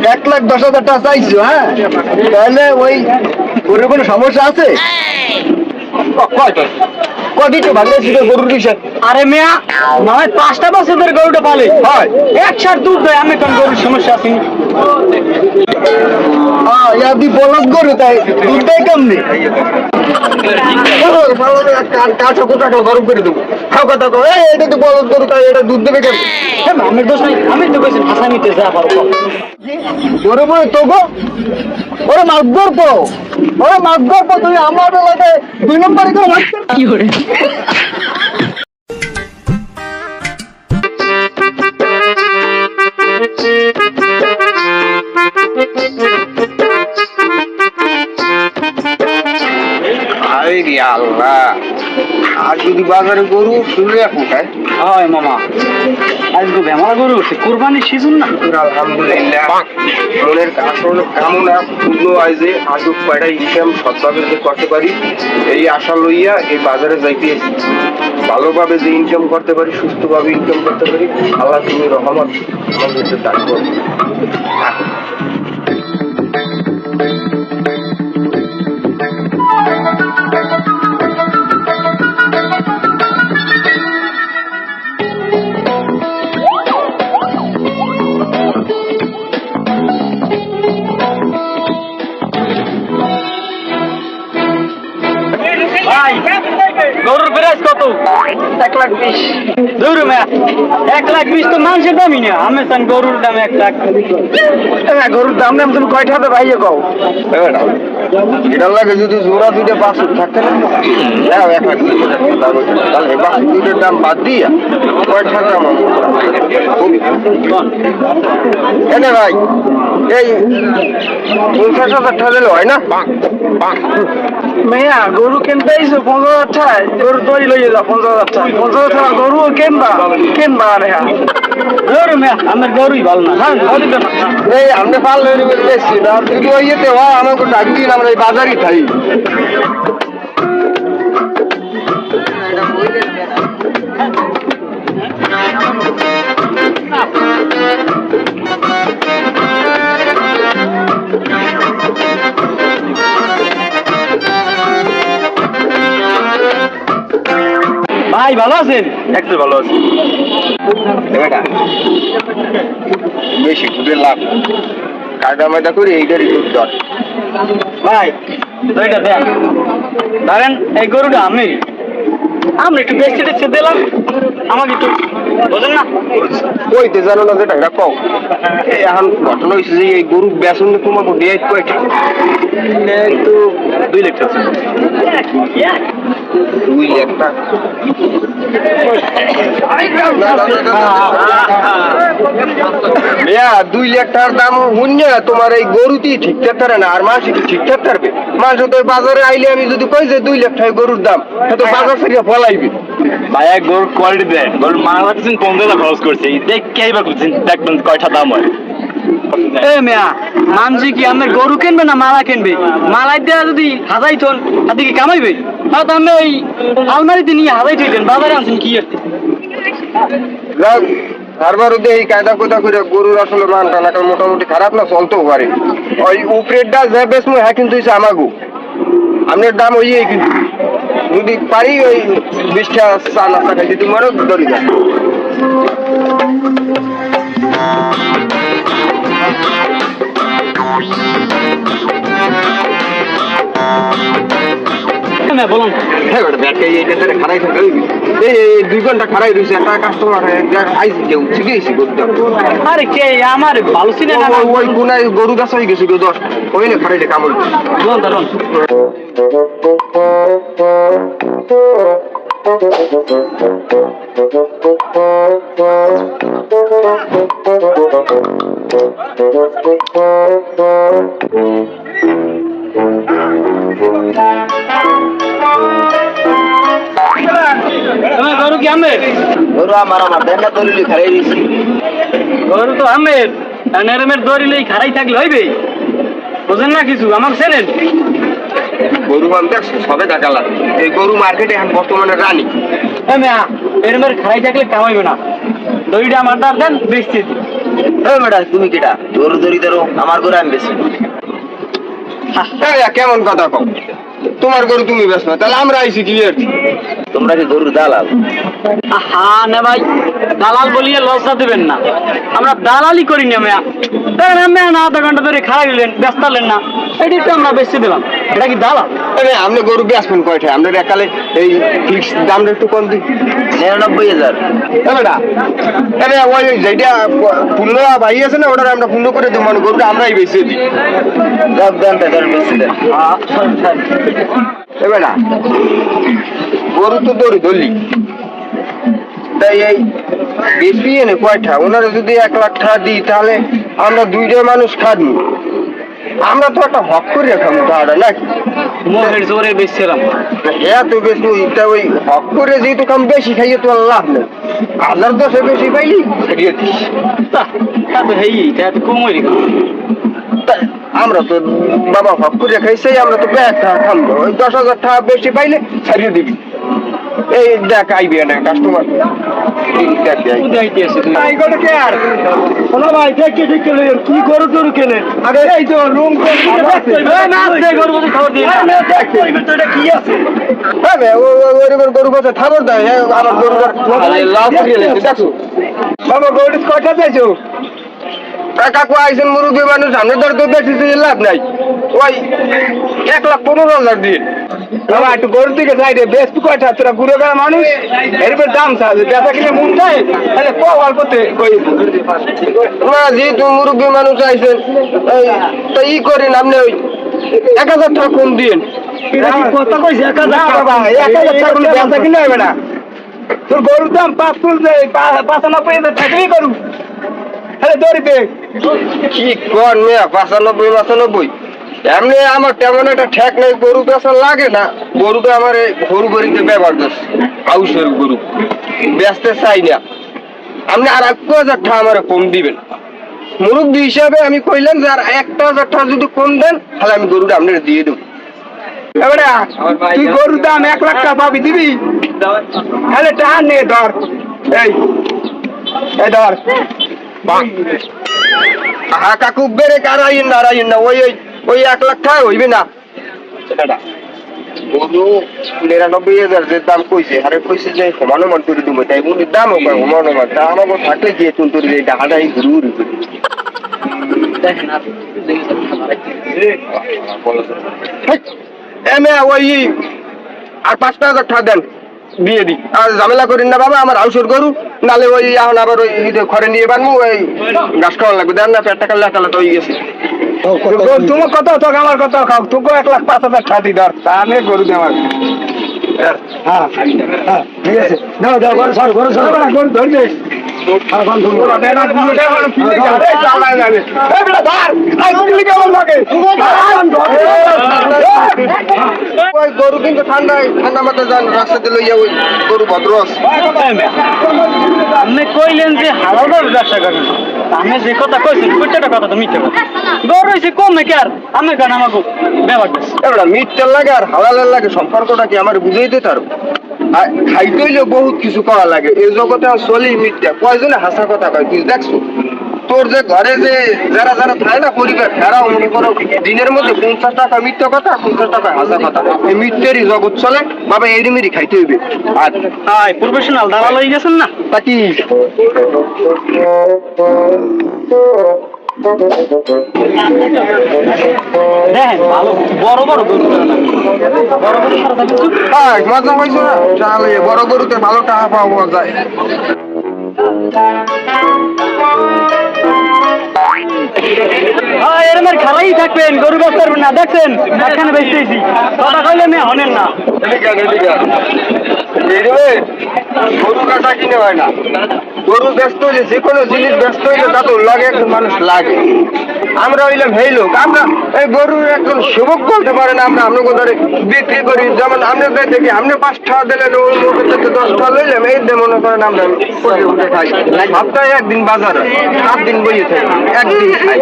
1,10,000 টাকা চাইছো, হ্যাঁ? তাহলে ওই গরুর কোনো সমস্যা আছে? কদিন তো ভালো ছিল গরুর বিষয়। আরে মিয়া নয় 5টা বছর ধরে গরুটা পালে হয় একসার দুধ দেয়, আমি কোন গরুর সমস্যা আছে? ইয়াদি বলদ গরু, তাই দুধ দেয় কেমনি? গরম করে দেবো, খাও কথা কো, এটা তো বলদ গরু, তাই এটা দুধ দেবে কেমনি? আমি দোষ নাই, আমি তো কইছি ভাষা নিতে যা পারো। গরু বলে তো গো, ওরে মাছ ধরবো, ওরে মাছ ধরবো, তুমি আমার এলাকায় 2 নম্বরে করে মাছ কি করে আল্লাহ, আর যদি বাজারে গরু শুনে কোথায়? হয় মামা, আজ তো বেমারা গরু উঠছে, কোরবানির সিজন না? আলহামদুলিল্লাহ, মনের আসল কামনা পূর্ণ হয় যে আজব কয়টা ইনকাম সৎভাবে যে করতে পারি, এই আশা লইয়া এই বাজারে যাইতে ভালোভাবে যে ইনকাম করতে পারি, সুস্থভাবে ইনকাম করতে পারি, আল্লাহ তুমি রহমত আমাদের দান করো। ভাই গরুর প্রাইস কত? 1,20,000। দূর মিয়া, 1,20,000 তো মানুষের দামই না, আমি চান গরুর দাম 1 লাখ। গরুর দাম দাম তুমি কয়টা হবে ভাইয়া কও? এটার লাগে যদি জোড়া 2টা বাছুর থাকতে না, হ্যাঁ 1,00,000 তাহলে বাছুর 2টার দাম বাদ দিয়া কয় টাকা এনে ভাই এই 50,000 টাকা দিলে হয় না? মেয়া গরু কিনতে আইছো 15,000 টাকা, গরু তৈরি লইয়ে যাও 50,000 টাকা, 50,000 টাকা গরু কিনবা রে। দূর মিয়া, আমার গরুই ভালো না। হ্যাঁ গরু তো না, এই আমরা পারলে বেশি না, যদি ওই ইয়েতে হয় আমাকে ডাক দিন, আমরা এই বাজারই খাই। ভাই ভালো আছেন? একটু ভালো আছে বেশি দুধের লাভ কায়দা মায়দা করে এইটারই দুধ দর। ভাই দুইটা দেন, ধরেন এই গরুটা আমি একটু বেশি টেস্ট দিলাম, আমাকে একটু বোঝেন না? কইতে জানো না যেটা এটা কও। এই এখন ঘটনা হয়েছে যে এই গরু বেসন তোমাকে দিয়ে কয়টা? একটু 2 লাখ টাকা। 2 লাখ টাকা? মিয়া 2 লাখ টাকার দাম শূন্য, তোমার এই গরুটি ঠিক থাকতে না, আর মাছ কি ঠিক থাকতে পারবে? মাছ তো বাজারে আইলে আমি যদি কই যে 2 লাখ টাকা গরুর দাম, তো বাজার থেকে ফলাইবে। ভাই এক গরুর কোয়ালিটি দেন, গরুর মালা দিচ্ছেন 15,000 খরচ করছে, দেখেই বা করছেন, দেখবেন কয়টা দাম হয়। এ মিয়া মানছি কি আমার গরু কিনবে না মালা কিনবে? মালাই দেওয়া যদি হাজাই থন হাতে কি কামাইবে? তাহলে তো আমি ওই আলমারিতে নিয়ে হাজাই থইলেন, বাজারে আনছেন কি আর? তারপরে এই কায়দা কোথা করে গরুর আসলে মান টানাটা মোটামুটি খারাপ না, চলতেও পারে। ওই উপরেরটা যে বেশ হ্যাঁ, কিন্তু আমাগু আপনার দাম ওই কিন্তু যদি পারি ওই 20টা চা নাস্তা খাই যদি মনে ধরি যায়। বলুন খারাই থাকে 2 ঘন্টা খারাই রয়েছে, একটা কাস্টমার আইসি কেউ শিখেছি গরুটা। আরে কে আমার ভালো ছিল না, ওই কোনায় গরু গাছ হয়ে গেছে 10 ওই না খারাইলে কামড় ধরুন। গরু কি আমের? গরু আমার দেখা দলিলি খারাই দিয়েছি। গরু তো আমের, নেরমের দরিলেই খারাই থাকলে হইবে, বুঝেন না কিছু? আমাকে চেনেন? গরু আনতে সবে দেখা লাগে, এই গরু মার্কেটে এখন বর্তমানে রানি। এরমের খারাই থাকলে কামাইবে না, দড়িটা আমার দাম দেন বেশি। ম্যাডাম তুমি কেটা গরু দড়ি ধরো আমার গরু আমি বেশি কেমন কথা কও তোমার গরু তুমি বেশ না তাহলে আমরা আইছি কি এর তোমরা কি গরুর দালাল? হ্যাঁ না ভাই, দালাল বলিয়ে লজ্জা দেবেন না, আমরা দালালি করি না মেয়া। দেখেন মেয়া না আধা ঘন্টা ধরে খারাই দিলেন, ব্যস্ত হলেন না, এটি তো আমরা বেশি দিলাম, এটা কি দালাল? আপনি গরু বেচবেন কয়টা আমরা একালে এই ফিক্স দামটা একটু কম দিই 99,000। ওই যেটা পূর্ণ ভাই আছে না ওটা আমরা পূর্ণ করে দেবো মানে গরুটা আমরাই বেশি দিই বেশি দেন। বেটা গরু তো দড়ি ধরলি তাই এই বেশি এনে কয়টা ওনারা যদি 1 লাখ টাকা দিই তাহলে আমরা 2টা মানুষ খাবি আমরা তো একটা হক করে রাখাম টাকাটা নাকি মোহের জোরে বেশছিলাম। হ্যাঁ তো বেশি এটা ওই হক করে যেহেতু কাম বেশি খাইয়ে তো আর লাভ নেই 1010 বেশি পাইলি ছাড়িয়ে দিস তা তো হেই তা তো কমই আমরা তো বাবা হক করে খাইছে আমরা তো ব্যাগ টাকা খামবো ওই 10,000 টাকা বেশি পাইলে ছাড়িয়ে দিবি এই দেখ আইবি না কাস্টমার কি গরু টরু কেনে আরে এই তো রুম গরু বসে থাবর দেয় আমার গরু দেখো বাবা গরু কয়টা চাইছো কাকু আইসেন মুরুবি মানুষ আমরা ধর তো বেশি লাভ নাই ওই 1,15,000 দিয়ে বাবা একটু গরুর দিকে যাই রে বেশ কয়টা তোরা ঘুরে বেড়া মানুষ এরপর দাম চাচ্ছে বেচা কিনে মন চাই তাহলে অল্পতে যেহেতু মুরব্বী মানুষ আইসেন তো ই করেন আপনি ওই 1,000 টাকা কম দিন কথা কইছে 1,000 টাকা কোনো বেচা কিনে হবে না তোর গরুর দাম 5 তুলছে 95,000 টাকাই করু তাহলে দৌড়িতে কি কর মেয়া 95 এমনি আমার তেমন একটা ঠেক নেই গরু বেচা লাগে না গরুটা আমার গরু গরিতে ব্যবহার করছে হাউসের গরু বেচতে চাই না আপনি আর 1,000 টাকা আমার কম দিবেন মুরব্বী হিসাবে আমি কইলাম যে আর 1,000 টাকা যদি কম দেন তাহলে আমি গরুটা আপনার দিয়ে দেবো এবারে তুই গরুর দাম 1 লাখ টাকা পাবি দিবি তাহলে টাকা নে ধর এই ধর কাকু বেড়ে আড়াইন না ওই 1 লাখ টাকা হইবে না গরু 99,000 যে দাম কইছে আরে কইছে যে সমানমান করে দিব তাই বলি দাম হবে সমানমান তা আমাকে থাকলে গিয়ে তুই তোর এই ডাকাটাই ঘুরু এমে ওই আর 5,000 টাকা দেন দিয়ে দি আর ঝামেলা করেন না বাবা আমার হাউসের গরু নালে ওই এখন আবার ওই ঘরে নিয়ে বানবো ওই ঘাস খাওয়ার লাগবে দেন না পেটটা কাল লাটালা তো হয়ে গেছে তোমার কত থাক আমার কত খাও তোকে 1,05,000 টাকা দি ধর তা আমি গরু দিয়ে আমার হ্যাঁ ঠিক আছে যাও যাও গরু সর গরু ধরবে গরু কিন্তু ঠান্ডা মাথায় যান রাস্তাতে লইয়া ওই গরু ভদ্র আছে আপনি কইলেন যে হালাল ব্যবসা করবেন আমি যে কথা কইছেন প্রত্যেকটা কথা তো মিথ্যে কথা গরু হয়েছে কমে কে আর আমি কেন আমাকে ব্যবহার করছি এবার মিথ্যার লাগে আর হালালের লাগে সম্পর্কটা কি আমার বুঝাইতে তার খাইতে হইলে বহুত কিছু করা লাগে এই জগতে চলি মিথ্যা কয়জনে হাসা কথা কয় তুই দেখছো তোর যে ঘরে যে যারা থাকে না পরিবার তারাও মনে করো দিনের মধ্যে 50 টাকা মিথ্যা কথা 50 টাকা হাসা কথা এই মিথ্যেরই জগৎ চলে বাবা এরিমেরি খাইতে হইবে আর প্রফেশনাল দালাল হয়ে গেছেন না তা কি দেখেন ভালো বড় বড় গরু মজা হয়েছে না তাহলে বড় গরুতে ভালো টাকা পাওয়া যায় এরমের খালাই থাকবেন গরু ব্যস্ত করবেন না দেখছেন এখানে বেঁচতেছি কথা কইলে মেয়ে হনেন না গরু কাটা কিনে হয় না গরু ব্যস্ত হইলে যে কোনো জিনিস ব্যস্ত হইলে তা তো লাগে একজন মানুষ লাগে আমরা হইলাম এই লোক আমরা এই গরুর একজন সেবক বলতে পারেন আমরা আপনাকে ধরে বিক্রি করি যেমন আমরা দেখি আপনি 5 টাকা দিলেন ওর মুখের থেকে 10 টাকা লইলাম এই দিয়ে মনে করেন আমরা উঠে খাই সপ্তাহে একদিন বাজার 7 দিন বইয়ে থাকি একদিন খাই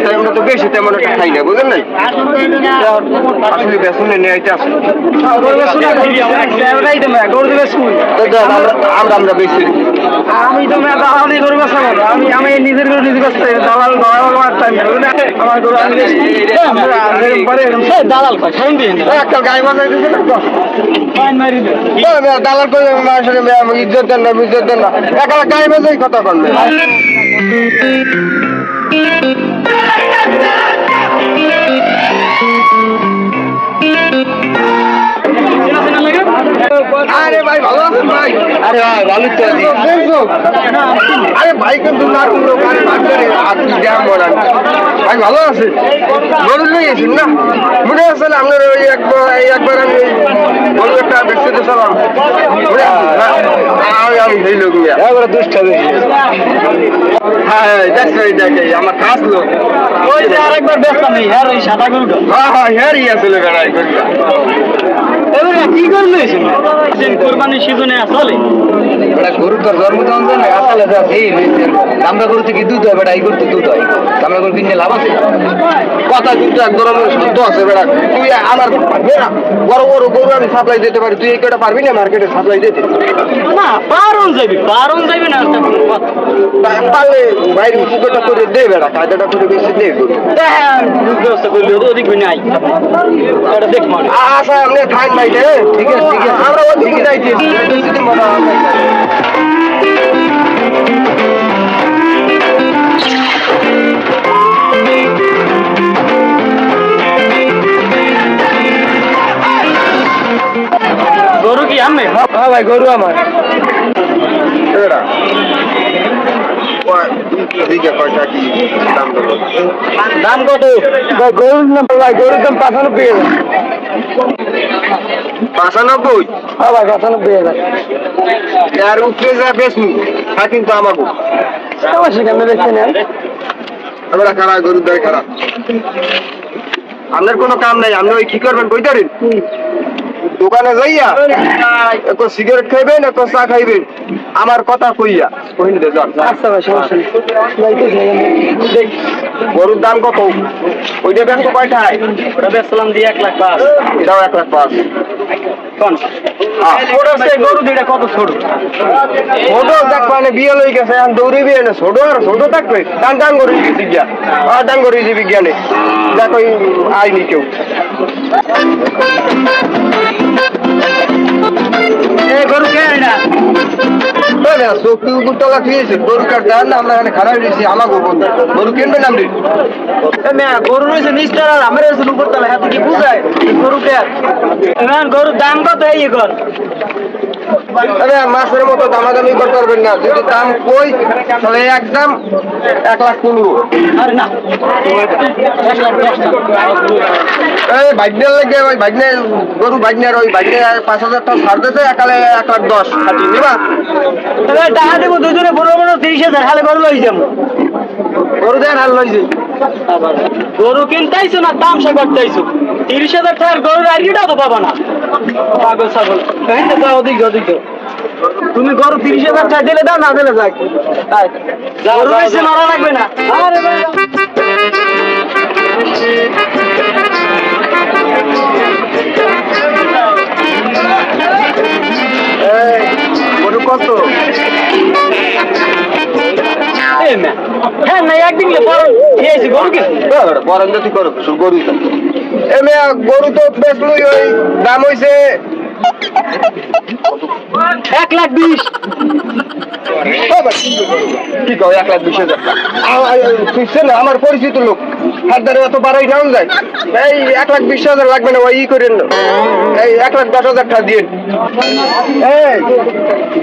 তাই আমরা তো বেশি তেমন একটা খাই না বুঝলেন নাই আসলে বেসনে নিয়ে আইতে আসলে গরু দিবে স্কুল আমরা বেশি আমি তো মেয়া দালালি গরু বেচা বলো আমি নিজের গরু নিজে বেচতে দালাল আমার টাইম আমার গরু আমি দালাল কয় ছাড়ুন দিন একটা গায়ে মাথায় দিচ্ছে না তো ফাইন মারি দে দালাল করে মানুষের ইজ্জত দেন না একটা গায়ে মাথায় কথা বলবে আরে ভাই ভালো আছেন ভাই আরে ভাই ভালো তো আছি আরে ভাই কিন্তু না কোনো কাজ করে আপনি যা বলেন ভাই ভালো আছে গরু নিয়েছেন না মনে আছে না আপনার ওই একবার আমি গরু একটা দেখতে গেছিলাম আমি সেই লোক একবার দুষ্টা দেখি হ্যাঁ দেখে আমার খাস লোক ওই যে আরেকবার বেচলাম এই হ্যাঁ ওই সাদা গরুটা হ্যাঁ হ্যাঁ আসলে বেড়াই করিয়া এবারে কি করলো কোরবানির সিজনে আসলে গরু তোর জন্ম তখন না আসলে আমরা গরু থেকে দুধ হয় বেড়া এই করতে দুধ হয় আমরা গরু কিনলে লাভ আছে কথা কিন্তু এক ধরনের সত্য আছে বেড়া তুই আমার বড় বড় গরু আমি সাপ্লাই দিতে পারি তুই এই কটা পারবি না মার্কেটে সাপ্লাই দিতে না পারুন যাবি না পারলে বাইরে পুকুরটা করে দে বেড়া কায়দাটা করে বেশি দে গরু ব্যবস্থা করলে ওদিক নাই এটা দেখ মানে আচ্ছা আপনি থাক ভাই ঠিক আছে আমরা ওদিকে যাইছি যদি মনে হয় গরু কি আমি হ্যাঁ ভাই গরু আমার এরা কয়টা কি দাম দেবো দাম কত গরুর নাম ভাই গরুর দাম 95,000 95 হ্যাঁ ভাই 95,000 আর উপরে যা বেশি তা কিন্তু আমাকে সেখানে দেখতে নেন আমরা খারাপ গরুর দায় খারাপ আপনার কোনো কাম নাই আপনি ওই কি করবেন কই তারেন দোকানে যাইয়া একটু সিগারেট খাইবেন একটু চা খাইবেন আমার কথা কইয়া কইন দে যান আচ্ছা ভাই সমস্যা নেই গরুর দাম কত ওইটা ব্যাংক কয়টায় ওটা বেচলাম দিয়ে 1,05,000 এটাও 1,05,000 কোন ওটা সে গরু দুইটা কত ছোট ছোট দেখ মানে বিয়ে লই গেছে এখন দৌড়ি বিয়ে না ছোট আর ছোট থাকবে টান করে দিয়েছি গিয়া টান করে দিয়েছি বিজ্ঞানে দেখ ওই আইনি কেউ গরু কে না শক্তি উপর তলা খেয়েছে গরু কাটার না আমরা এখানে খারাপ দিয়েছি আমাকে বন্ধু গরু কিনবেন আপনি গরু রয়েছে নিচটা আর আমার রয়েছে উপর তলা হাতে কি বুঝায় গরু কে গরুর দাম কত এই কর তবে মাছের মতো দামাদামি করতে পারবেন না যদি দাম কই তাহলে একদম 1,15,000 আরে না এই ভাগ্নের লাগে ওই ভাগ্নে গরু ভাগ্নের ওই ভাগ্নে 5,000 টাকা ছাড় দিতে একালে 1,10,000 খাটি নিবা তবে টাকা দেবো দুজনে বড় 30,000 হালে গরু লই যাবো গরু দেন হাল লইছে গরু কিনতেইছো না তামসা করতেইছো 30,000 টাকার গরুর আইডিটাও তো পাবা না পাগল ছাগল ওদিক তুমি গরু 30,000 টাকা দিলে দাও না দিলে যাক গরু বেশি মারা লাগবে না আরে গরু কত হ্যাঁ না একদিন গরু কে বরেন্দ্র তুই করো গরু এমনি গরু তো বেচলই ওই দাম হইছে 1,20,000 কি কও 1,20,000 না আমার পরিচিত লোক হাত ধরে এত বাড়াই নাও যায় এই 1,20,000 লাগবে না ওই করেন না এই 1,10,000 টাকা দিয়ে এই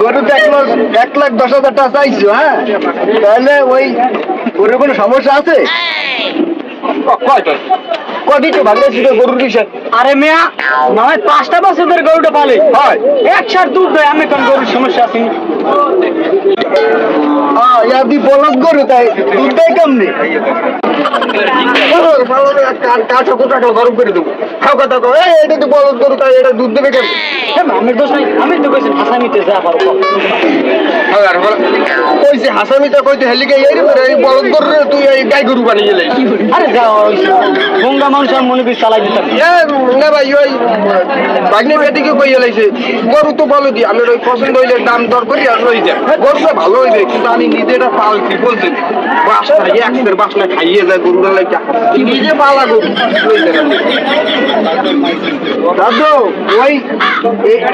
গরু তো 1,10,000 টাকা চাইছো হ্যাঁ তাহলে ওই গরুর কোনো সমস্যা আছে কদিকে ভালো ছিল গরুর বিষয় আরে মিয়া নয় 5টা বছরের গরুটা পালে হয় 1 দুধ দেয় আমি কোন গরুর সমস্যা আছে আপনি বলদ গরু তাই দুধ দেয় কেমনি পালনে কাঠো কোটাঠো গরম করে দেবো খাও কথা কো এটা তো বলদ গরু তাই এটা দুধ দেবে কেন আমি দোষ নাই আমি তো কইছি হাসামিতে যা পারো ওই যে হাসামিটা কইতে হেলিকে এই বলদ গরু তুই এই গাই গরু বানিয়ে লাই আরে যাও গঙ্গা মানুষ আর মনে করি চালাই দিতাম না ভাই ওই বাগনি বেটিকে কইয়ে লাইছে গরু তো বলো দি আমি ওই পছন্দ হইলে দাম দর করি আর লই যায় গরুটা ভালো হইবে কিন্তু আমি নিজে এটা পালছি বলছি বাসনা একসের বাসনা খাইয়ে যায় গরুটা লাগে নিজে পালা গরু লই যায় দাদু ওই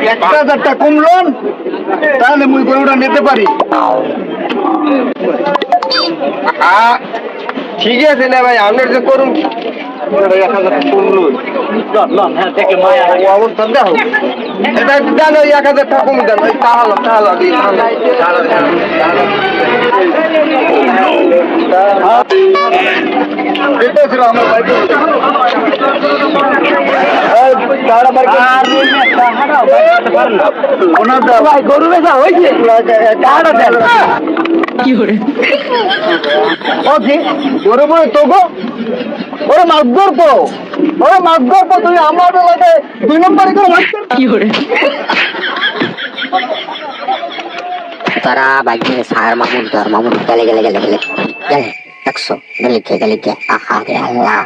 1000 টাকা কমলন তাহলে মুই গরুটা নিতে পারি ঠিক আছে না ভাই আপনার যে করুন 1000 কমলো দেখে মায়া অবস্থা দেখো এটা দেন ওই 1000 টাকা কম দেন ওই তাহলে দিই এটা ছিল আমার ভাই ভাই গরু বেচা হয়েছে টাকাটা দেন কি করে ওকে ওরে বলে তো গো ওরে মাছগর তো ওরে মাছগর তো তুই আমার লাগে 2 নম্বরে করে মাছ কি করে তারা বাগিয়ে সার মামুন গেলে 100 গেলে আহা রে আল্লাহ